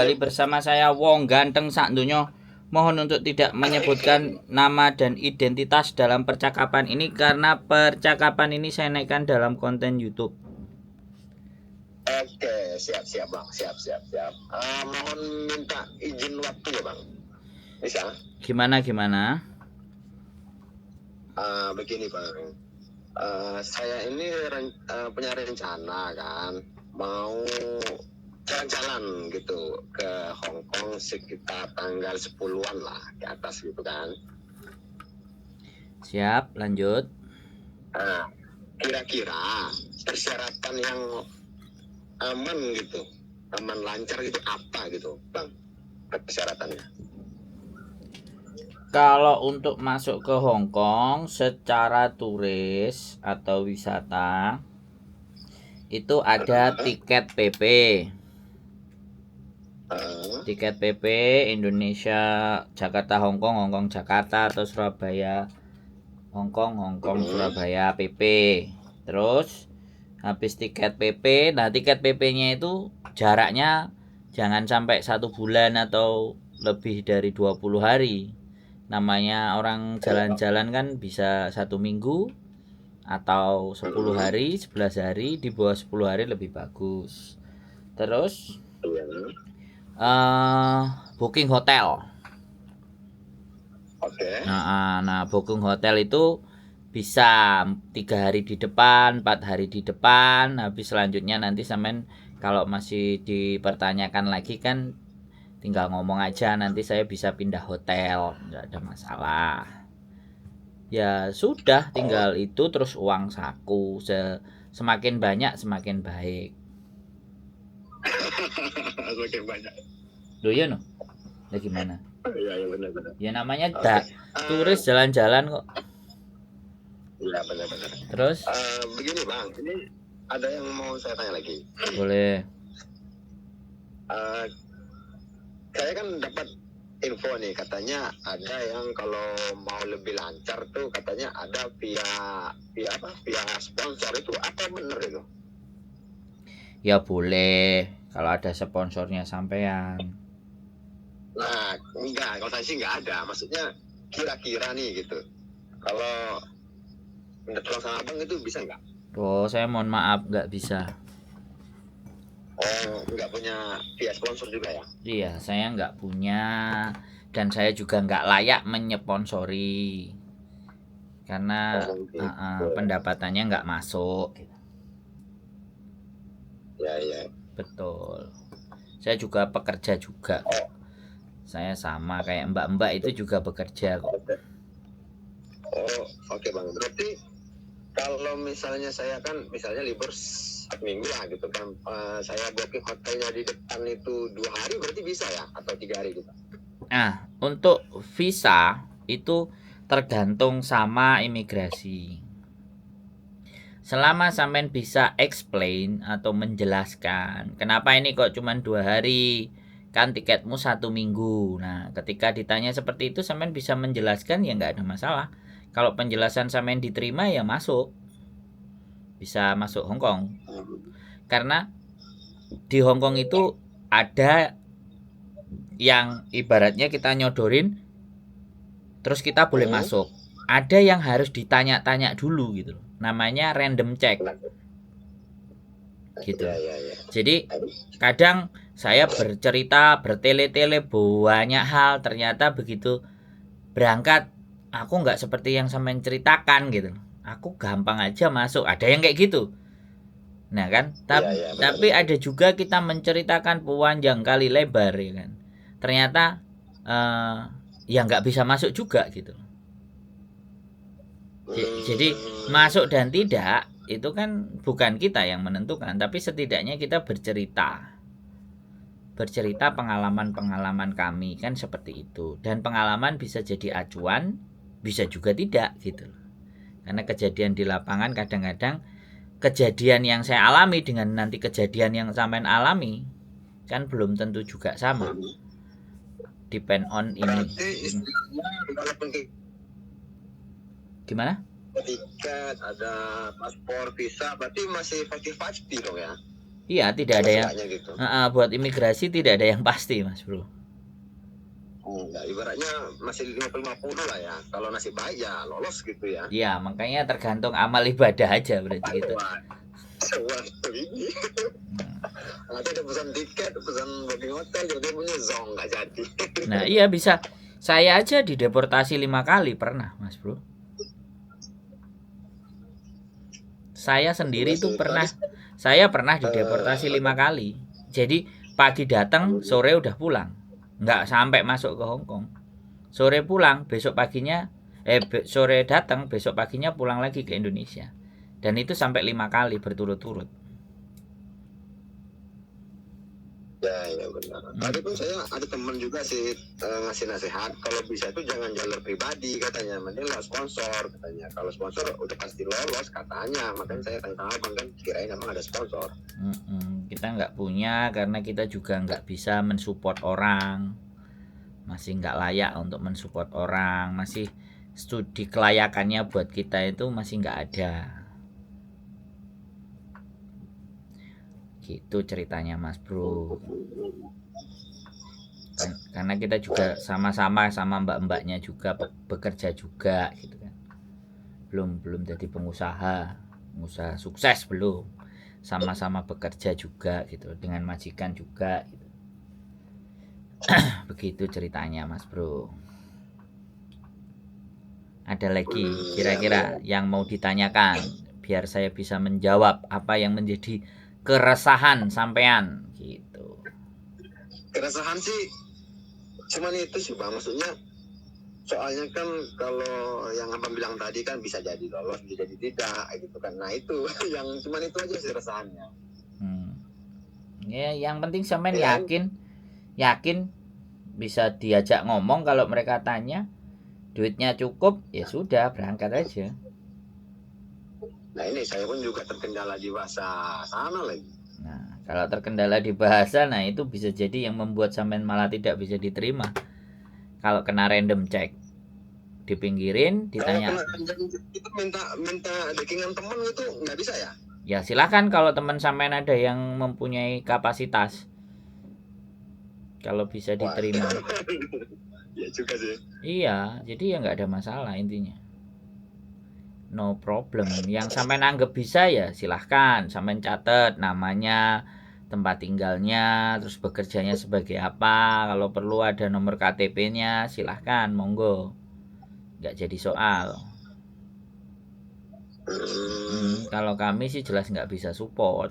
Kembali bersama saya Wong Ganteng sak donya. Mohon untuk tidak menyebutkan nama dan identitas dalam percakapan ini karena percakapan ini saya naikkan dalam konten YouTube. Oke, siap Bang, siap. Mohon minta izin waktu ya Bang, bisa? Gimana? Begini Bang, saya ini punya rencana kan, mau jalan-jalan gitu ke Hong Kong sekitar tanggal 10-an lah ke atas gitu kan. Siap, lanjut. Kira-kira persyaratan yang aman gitu, aman lancar gitu apa gitu Bang persyaratannya? Kalau untuk masuk ke Hong Kong secara turis atau wisata itu ada tiket PP. Tiket PP Indonesia Jakarta Hong Kong Jakarta atau Surabaya Hong Kong Surabaya PP. Terus habis tiket PP, nah tiket PP-nya itu jaraknya jangan sampai 1 bulan atau lebih dari 20 hari. Namanya orang jalan-jalan kan bisa 1 minggu atau 10 hari, 11 hari, di bawah 10 hari lebih bagus. Terus booking hotel. Oke. Nah, booking hotel itu bisa 3 hari di depan, 4 hari di depan. Habis selanjutnya nanti sampean kalau masih dipertanyakan lagi kan tinggal ngomong aja, nanti saya bisa pindah hotel, nggak ada masalah. Ya sudah, tinggal itu terus uang saku semakin banyak semakin baik. Semakin banyak. Loh ya no? Ya gimana? Iya benar. Ya namanya turis jalan-jalan kok. Iya benar. Terus? Begini Bang, ini ada yang mau saya tanya lagi. Boleh. Saya kan dapat info nih, katanya ada yang kalau mau lebih lancar tuh katanya ada via sponsor, itu apa bener itu? Ya boleh kalau ada sponsornya sampean. Nah enggak, kalau saya sih enggak ada, maksudnya kira-kira nih gitu, kalau minta tolong sama abang itu bisa enggak? Oh, saya mohon maaf nggak bisa. Oh, nggak punya via sponsor juga ya? Iya, saya nggak punya dan saya juga nggak layak menyponsori karena pendapatannya nggak masuk. Ya. Betul. Saya juga pekerja juga. Saya sama kayak mbak-mbak itu juga bekerja kok. Oh, oke Bang. Berarti kalau misalnya saya kan misalnya libur 1 minggu lah gitu kan, saya booking hotelnya di depan itu 2 hari berarti bisa ya, atau 3 hari gitu? Nah, untuk visa itu tergantung sama imigrasi. Selama sampean bisa explain atau menjelaskan kenapa ini kok cuma 2 hari, kan tiketmu 1 minggu. Nah, ketika ditanya seperti itu sampean bisa menjelaskan ya nggak ada masalah. Kalau penjelasan sampean diterima ya masuk, bisa masuk Hong Kong. Karena di Hong Kong itu ada yang ibaratnya kita nyodorin terus kita boleh masuk. Ada yang harus ditanya-tanya dulu gitu loh. Namanya random check. Gitu. Jadi kadang saya bercerita, bertele-tele banyak hal, ternyata begitu berangkat aku nggak seperti yang sampean ceritakan gitu. Aku gampang aja masuk. Ada yang kayak gitu. Nah kan, tapi ada juga kita menceritakan panjang kali lebar ya kan. Ternyata ya nggak bisa masuk juga gitu. Jadi masuk dan tidak itu kan bukan kita yang menentukan, tapi setidaknya kita bercerita pengalaman-pengalaman kami kan seperti itu, dan pengalaman bisa jadi acuan, bisa juga tidak gitu. Karena kejadian di lapangan kadang-kadang kejadian yang saya alami dengan nanti kejadian yang sampean alami kan belum tentu juga sama. Depend on ini. Gimana? Tiket, ada paspor, visa, berarti masih 50-50 dong ya? Iya, tidak ada yang Seenggaknya gitu. buat imigrasi tidak ada yang pasti, Mas Bro. Ya, ibaratnya masih 50-50 lah ya. Kalau nasib baik ya lolos gitu ya. Iya, makanya tergantung amal ibadah aja berarti gitu. Wah, ini. Nanti ada pesan tiket, pesan booking hotel, jadi punya zong nggak jadi. Nah, iya bisa. Saya aja dideportasi 5 kali pernah, Mas Bro. Saya sendiri Iya tuh sih, pernah. tadi Saya pernah dideportasi 5 kali. Jadi pagi datang, sore udah pulang. Nggak sampai masuk ke Hong Kong. Sore pulang, besok paginya sore datang, besok paginya pulang lagi ke Indonesia. Dan itu sampai 5 kali berturut-turut. ya benar. Tadi pun saya ada teman juga sih ngasih nasihat kalau bisa itu jangan jalur pribadi katanya, mending lo sponsor katanya. Kalau sponsor udah pasti lolos katanya, makanya saya tanya abang kan kirain emang ada sponsor. Kita nggak punya karena kita juga nggak bisa mensupport orang, masih nggak layak untuk mensupport orang, masih studi kelayakannya buat kita itu masih nggak ada. Gitu ceritanya Mas Bro. Karena kita juga sama-sama sama mbak-mbaknya juga bekerja juga gitu kan. Belum jadi pengusaha sukses belum. Sama-sama bekerja juga gitu dengan majikan juga gitu. Begitu ceritanya Mas Bro. Ada lagi kira-kira yang mau ditanyakan biar saya bisa menjawab apa yang menjadi keresahan sampean gitu. Keresahan sih cuman itu sih bang, maksudnya soalnya kan kalau yang abang bilang tadi kan bisa jadi lolos, bisa jadi tidak gitu kan. Nah itu yang cuman itu aja sih keresahannya. Ya yang penting sampean yakin bisa diajak ngomong. Kalau mereka tanya duitnya cukup ya sudah berangkat aja. Nah ini saya pun juga terkendala di bahasa sana lagi. Nah kalau terkendala di bahasa, nah itu bisa jadi yang membuat sampean malah tidak bisa diterima. Kalau kena random check, dipinggirin, ditanya. Kalau itu minta backingan temen itu nggak bisa ya? Ya silahkan kalau teman sampean ada yang mempunyai kapasitas, kalau bisa diterima. Ya juga sih. Iya, jadi ya nggak ada masalah intinya. No problem. Yang sampean anggap bisa ya silahkan. Sampean catat namanya, tempat tinggalnya, terus bekerjanya sebagai apa. Kalau perlu ada nomor KTP-nya silahkan, monggo. Nggak jadi soal. Kalau kami sih jelas nggak bisa support.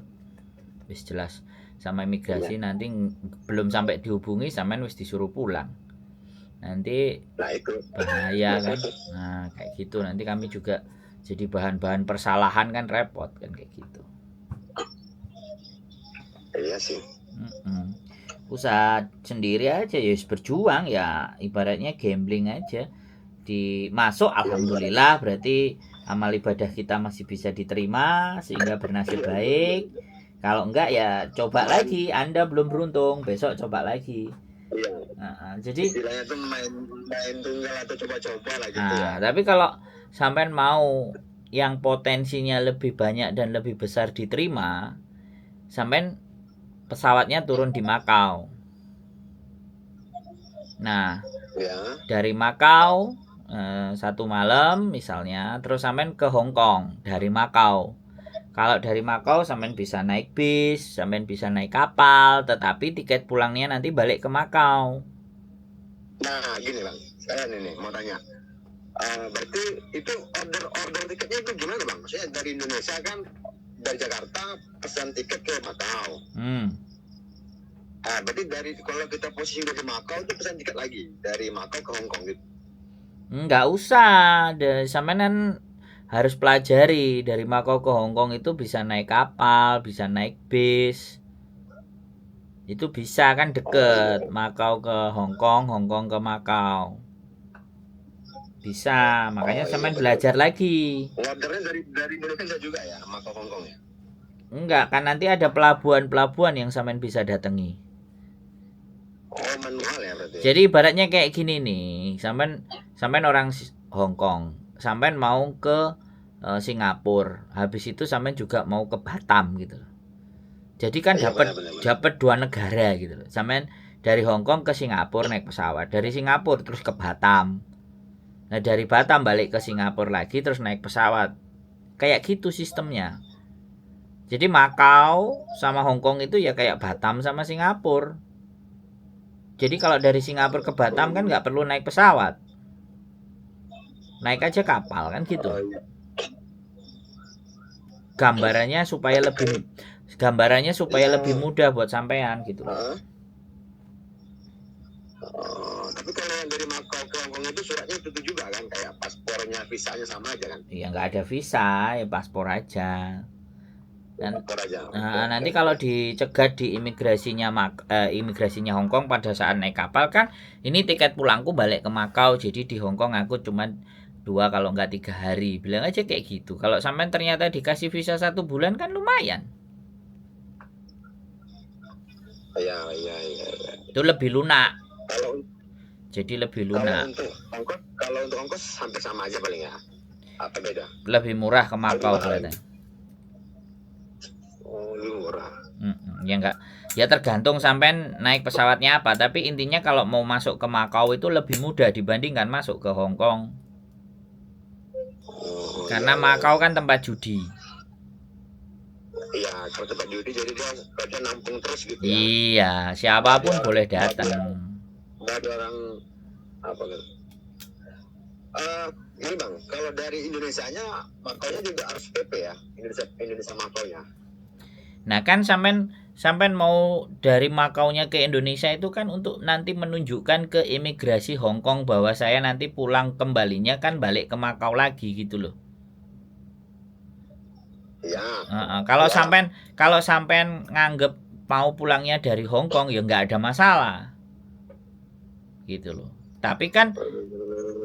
Wis jelas sama imigrasi nanti belum sampai dihubungi sampean wis disuruh pulang. Nanti Nah itu bahaya kan. Nah kayak gitu nanti kami juga jadi bahan-bahan persalahan kan, repot kan kayak gitu. iya sih. Usaha sendiri aja ya berjuang ya, ibaratnya gambling aja. Masuk alhamdulillah berarti amal ibadah kita masih bisa diterima sehingga bernasib baik. Kalau enggak ya coba lagi, Anda belum beruntung, besok coba lagi. Iya. Jadi istilahnya tuh main tunggal atau coba-coba lah gitu ya. Tapi kalau sampean mau yang potensinya lebih banyak dan lebih besar diterima, sampean pesawatnya turun di Makau. Nah, dari Makau 1 malam misalnya, terus sampean ke Hong Kong dari Makau. Kalau dari Makau sampean bisa naik bis, sampean bisa naik kapal, tetapi tiket pulangnya nanti balik ke Makau. Nah, gini bang, saya nih mau tanya. Berarti itu order tiketnya itu gimana bang? Maksudnya dari Indonesia kan, dari Jakarta pesan tiket ke Makau. Berarti kalau kita posisi dari Makau itu pesan tiket lagi dari Makau ke Hong Kong gitu? Nggak usah, sampean kan harus pelajari dari Makau ke Hong Kong itu bisa naik kapal, bisa naik bis. Itu bisa kan deket, Makau ke Hong Kong ke Makau. Bisa, makanya sampean belajar lagi. Ordernya dari Indonesia juga ya, Makau Hong Kong ya? Enggak, kan nanti ada pelabuhan-pelabuhan yang sampean bisa datangi. Manual ya berarti. Jadi ibaratnya kayak gini nih, sampean orang Hong Kong, sampean mau ke Singapura, habis itu sampean juga mau ke Batam gitu. Jadi kan Iya dapat benar-benar. dapat dua negara gitu loh. Sampean dari Hong Kong ke Singapura naik pesawat, dari Singapura terus ke Batam. Nah, dari Batam balik ke Singapura lagi terus naik pesawat. Kayak gitu sistemnya. Jadi Makau sama Hong Kong itu ya kayak Batam sama Singapura. Jadi kalau dari Singapura ke Batam kan nggak perlu naik pesawat. Naik aja kapal kan gitu. Oh, iya. Gambarannya supaya lebih Ya, mudah buat sampean gitu loh. tapi kalau yang dari Makau ke Hongkong itu suratnya itu juga kan, kayak paspornya, visanya sama aja kan? Ya nggak ada visa, ya paspor aja. Dan Paspor aja. nanti kalau dicegat di imigrasinya Hong Kong pada saat naik kapal kan, ini tiket pulangku balik ke Makau, jadi di Hong Kong aku cuma 2 kalau nggak 3 hari, bilang aja kayak gitu. Kalau sampean ternyata dikasih visa 1 bulan kan lumayan, Iya, iya, iya, iya. itu lebih lunak, Kalau jadi lebih kalau lunak, untuk ongkos hampir sama aja paling ya. Apa beda? lebih murah ke Makau ternyata. Oh, lebih murah. Ya enggak, ya tergantung sampean naik pesawatnya apa, tapi intinya kalau mau masuk ke Makau itu lebih mudah dibandingkan masuk ke Hong Kong. Oh, Karena iya, Makau iya. kan tempat judi. Iya, kalau tempat judi jadi dia nampung terus gitu ya. Iya, Nggak ada siapapun boleh nggak ada datang. nggak ada orang apa gitu. Ini bang, kalau dari Indonesianya Makaunya juga harus PP ya, Indonesia Makaunya. Nah, kan sampean sampean mau dari Makaunya ke Indonesia itu kan untuk nanti menunjukkan ke imigrasi Hong Kong bahwa saya nanti pulang kembalinya kan balik ke Makau lagi gitu loh. Iya, ya. Kalau sampean nganggep mau pulangnya dari Hong Kong ya nggak ada masalah gitu loh. Tapi kan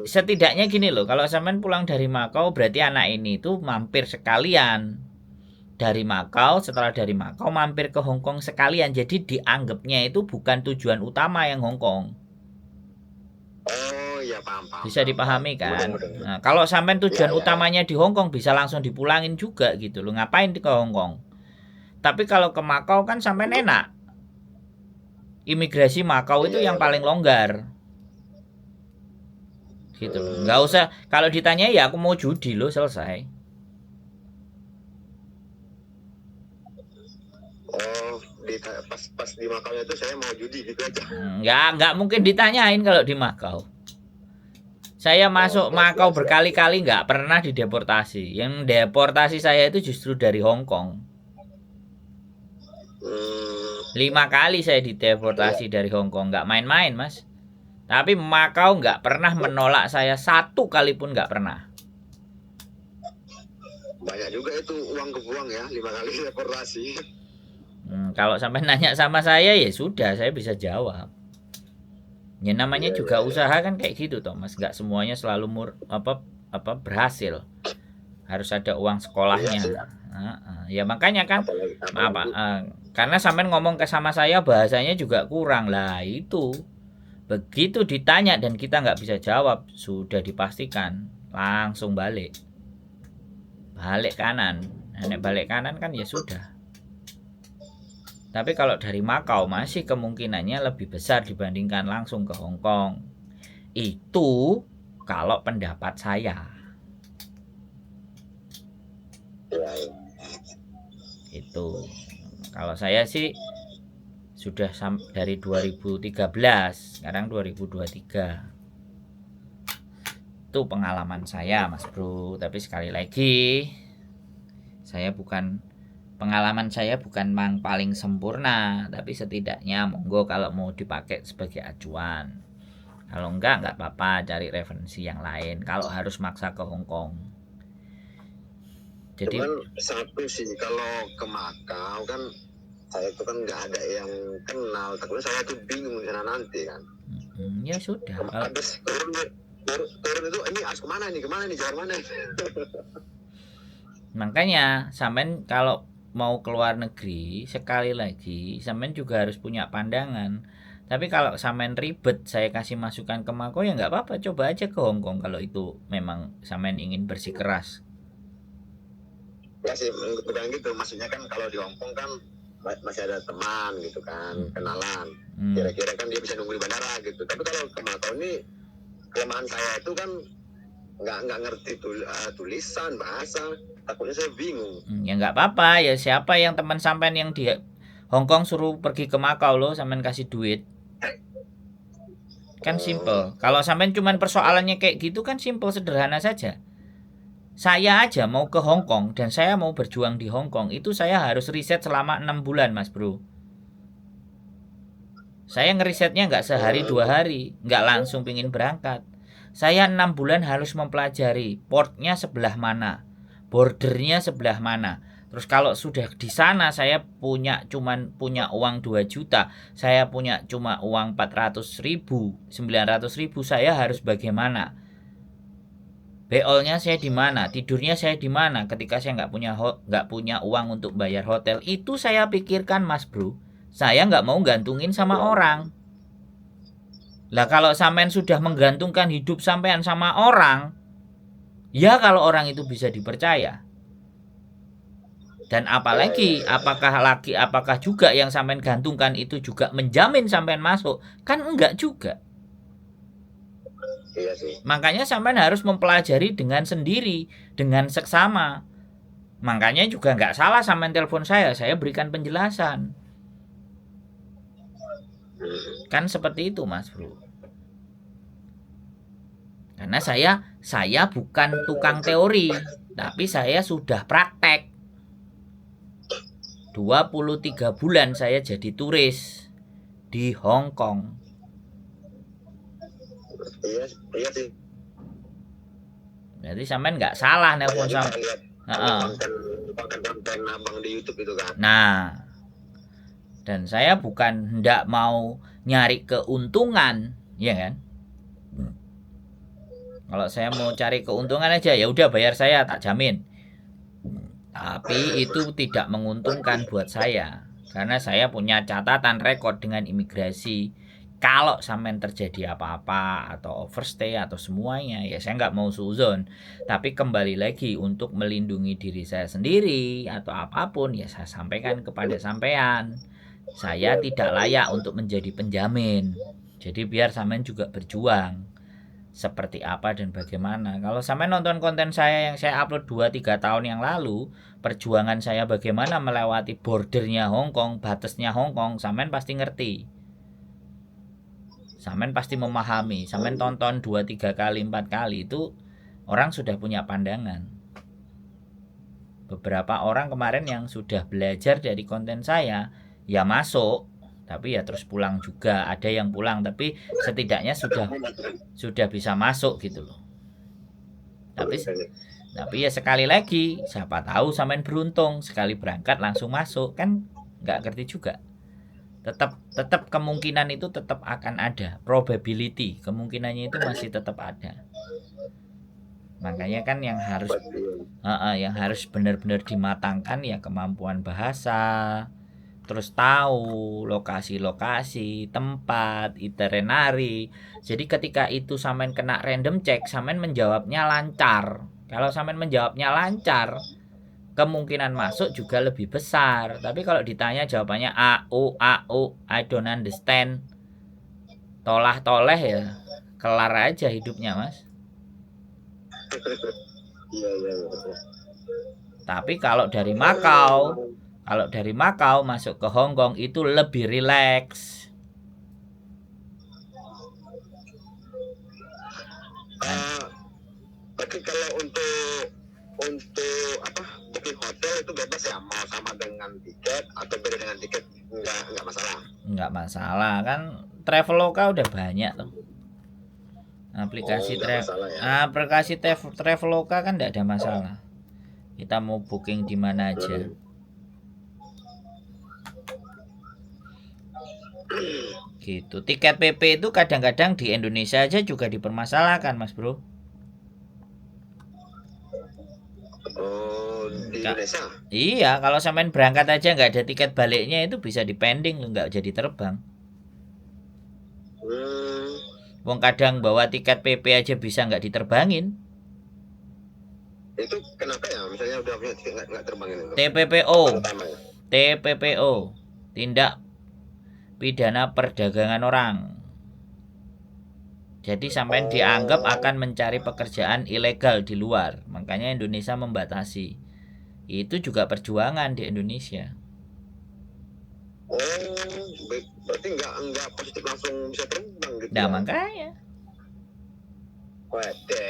setidaknya gini loh, kalau sampean pulang dari Makau berarti anak ini tuh mampir sekalian dari Makau, setelah dari Makau mampir ke Hong Kong sekalian, jadi dianggapnya itu bukan tujuan utama yang Hong Kong. Oh iya, paham paham Bisa paham paham. dipahami Mudah kan? mudah. Nah, kalau sampean Iya tujuan iya iya. utamanya di Hong Kong bisa langsung dipulangin juga gitu loh. Ngapain ke Hong Kong? Tapi kalau ke Makau kan sampean enak. Imigrasi Makau itu Iya iya yang paling benar. longgar gitu loh. Nggak usah kalau ditanya ya aku mau judi loh selesai. Oh, pas di Makau itu saya mau judi gitu aja. Nggak mungkin ditanyain kalau di Makau. Saya Oh, masuk Makau siap siap siap. berkali-kali nggak pernah dideportasi. Yang deportasi saya itu justru dari Hong Kong. Hmm, 5 kali saya iya. dideportasi dari Hong Kong, nggak main-main mas. Tapi Makau nggak pernah menolak saya 1 kali pun nggak pernah. Banyak juga itu uang kebuang ya, 5 kali deportasi. Kalau sampai nanya sama saya ya sudah, saya bisa jawab. Ya namanya Iya iya juga iya. usaha kan kayak gitu toh mas. Nggak semuanya selalu apa berhasil. Harus ada uang Iya sekolahnya. sih. Ya makanya kan Apalagi apa apalagi. karena sampean ngomong ke sama saya bahasanya juga kurang lah itu. Begitu ditanya dan kita nggak bisa jawab, sudah dipastikan langsung balik kanan. Nek balik kanan kan ya sudah. Tapi kalau dari Makau masih kemungkinannya lebih besar dibandingkan langsung ke Hong Kong. Itu kalau pendapat saya. Iya iya. Itu. Kalau saya sih sudah dari 2013, sekarang 2023. Itu pengalaman saya, Mas Bro. Tapi sekali lagi, pengalaman saya bukan mang paling sempurna, tapi setidaknya monggo kalau mau dipakai sebagai acuan. Kalau enggak apa-apa, cari referensi yang lain. Kalau harus maksa ke Hong Kong. Jadi, Cuman satu sih, kalau ke Makau kan saya itu kan nggak ada yang kenal, terus saya tuh bingung di sana nanti kan. ya sudah. Habis turun itu ini harus kemana nih jalan mana? Makanya sampean kalau mau keluar negeri sekali lagi sampean juga harus punya pandangan. Tapi kalau sampean ribet saya kasih masukan ke Mako ya nggak apa-apa, coba aja ke Hong Kong kalau itu memang sampean ingin bersikeras. Ya sih, bukan gitu. Maksudnya kan kalau di Hongkong kan masih ada teman gitu kan, kenalan. Hmm. Kira-kira kan dia bisa nunggu di bandara gitu. Tapi kalau ke Makau ini kelemahan saya itu kan nggak ngerti tulisan bahasa, takutnya saya bingung. Ya nggak apa-apa, ya siapa yang teman sampean yang di Hong Kong suruh pergi ke Makau lo, sampean kasih duit. Kan simple. Kalau sampean cuman persoalannya kayak gitu kan simple, sederhana saja. Saya aja mau ke Hong Kong dan saya mau berjuang di Hong Kong, itu saya harus riset selama 6 bulan, Mas Bro. Saya ngerisetnya nggak sehari 2 hari, nggak langsung pingin berangkat. Saya 6 bulan harus mempelajari portnya sebelah mana, bordernya sebelah mana. Terus kalau sudah di sana saya cuman punya uang 2 juta, saya punya cuma uang 400.000, 900.000, saya harus bagaimana? Beolnya saya di mana, tidurnya saya di mana ketika saya nggak punya uang untuk bayar hotel. Itu saya pikirkan, Mas Bro. Saya nggak mau gantungin sama orang. Lah kalau sampean sudah menggantungkan hidup sampean sama orang, ya kalau orang itu bisa dipercaya. Dan apalagi apakah juga yang sampean gantungkan itu juga menjamin sampean masuk? Kan enggak juga. Iya sih. Makanya sampean harus mempelajari dengan sendiri, dengan seksama. Makanya juga nggak salah sampean telepon saya berikan penjelasan. Kan seperti itu, Mas Bro. Karena saya bukan tukang teori, tapi saya sudah praktek. 23 bulan saya jadi turis di Hong Kong. Iya sih. Jadi sampean nggak salah nelpon sama. Konten abang di YouTube itu kan. Nah, dan saya bukan hendak mau nyari keuntungan, ya kan? Kalau saya mau cari keuntungan aja, ya udah bayar saya, tak jamin. Tapi itu tidak menguntungkan buat saya, karena saya punya catatan rekor dengan imigrasi. Kalau sampai terjadi apa-apa atau overstay atau semuanya, ya saya nggak mau suzon. Tapi kembali lagi, untuk melindungi diri saya sendiri atau apapun, ya saya sampaikan kepada sampean. Saya tidak layak untuk menjadi penjamin. Jadi biar sampean juga berjuang. Seperti apa dan bagaimana. Kalau sampai nonton konten saya yang saya upload 2-3 tahun yang lalu, perjuangan saya bagaimana melewati bordernya Hong Kong, batasnya Hong Kong, sampean pasti ngerti. Sampean pasti memahami. Sampean tonton 2-3 kali, 4 kali, itu orang sudah punya pandangan. Beberapa orang kemarin yang sudah belajar dari konten saya, ya masuk, tapi ya terus pulang juga. Ada yang pulang tapi setidaknya sudah bisa masuk gitu loh. Tapi ya sekali lagi, siapa tahu sampean beruntung sekali berangkat langsung masuk, kan nggak ngerti juga. Tetap kemungkinan itu tetap akan ada, probability kemungkinannya itu masih tetap ada. Makanya kan yang harus benar-benar dimatangkan ya kemampuan bahasa, terus tahu lokasi-lokasi, tempat, itinerary. Jadi ketika itu sampean kena random check, sampean menjawabnya lancar. Kalau sampean menjawabnya lancar, kemungkinan masuk juga lebih besar. Tapi kalau ditanya jawabannya I don't understand, tolah-toleh, ya kelar aja hidupnya, Mas. Iya. Tapi kalau dari Makau masuk ke Hong Kong itu lebih rileks. Tapi kalau untuk booking hotel itu bebas ya, mau sama dengan tiket atau beda dengan tiket, nggak masalah. Nggak masalah, kan Traveloka udah banyak tuh. Aplikasi Traveloka kan nggak ada masalah. Kita mau booking di mana aja. Gitu. Tiket PP itu kadang-kadang di Indonesia aja juga dipermasalahkan, Mas Bro. Di Indonesia? Iya, kalau sampean berangkat aja nggak ada tiket baliknya, itu bisa dipending, nggak jadi terbang. Wong kadang bawa tiket PP aja bisa nggak diterbangin. Itu kenapa ya? Misalnya udah punya tiket nggak terbangin itu? TPPO. TPPO, tindak pidana perdagangan orang. Jadi sampai dianggap akan mencari pekerjaan ilegal di luar. Makanya Indonesia membatasi. Itu juga perjuangan di Indonesia. Berarti nggak positif langsung bisa terbang gitu Nah, ya? makanya. Wede.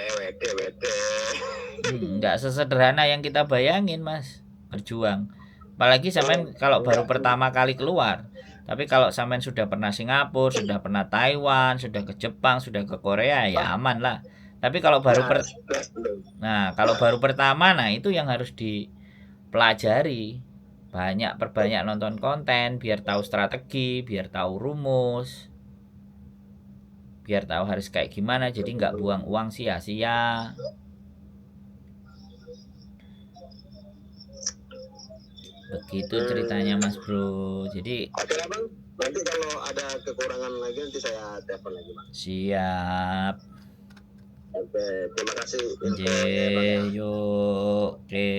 Nggak sesederhana yang kita bayangin, Mas. Berjuang. Apalagi sampean kalau baru pertama kali keluar. Tapi kalau sampean sudah pernah Singapura, sudah pernah Taiwan, sudah ke Jepang, sudah ke Korea, ya aman lah. Tapi kalau kalau baru pertama, nah itu yang harus dipelajari. Perbanyak nonton konten biar tahu strategi, biar tahu rumus, biar tahu harus kayak gimana. Jadi nggak buang uang sia-sia. Begitu ceritanya Mas Bro. Jadi oke lah Bang, nanti kalau ada kekurangan lagi nanti saya telepon lagi Bang. siap. Oke, terima kasih infonya Bang ya. Yuk. Oke.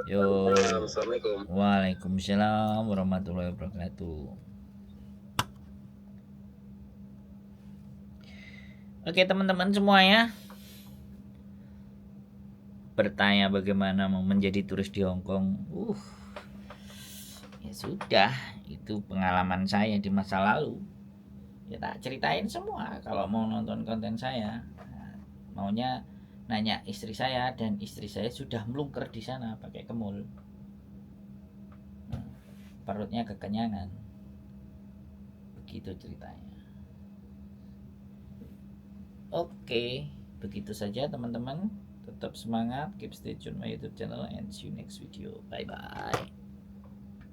Yuk. Assalamualaikum. Waalaikumsalam warahmatullahi wabarakatuh. Oke teman-teman semua ya. Bertanya bagaimana mau menjadi turis di Hong Kong. Ya sudah, itu pengalaman saya di masa lalu. Ya tak ceritain semua kalau mau nonton konten saya. Nah, maunya nanya istri saya, dan istri saya sudah melungker di sana pakai kemul. Nah, perutnya kekenyangan. Begitu ceritanya. Oke, begitu saja teman-teman. Tetap semangat, keep stay tune my YouTube channel, and see you next video. Bye bye.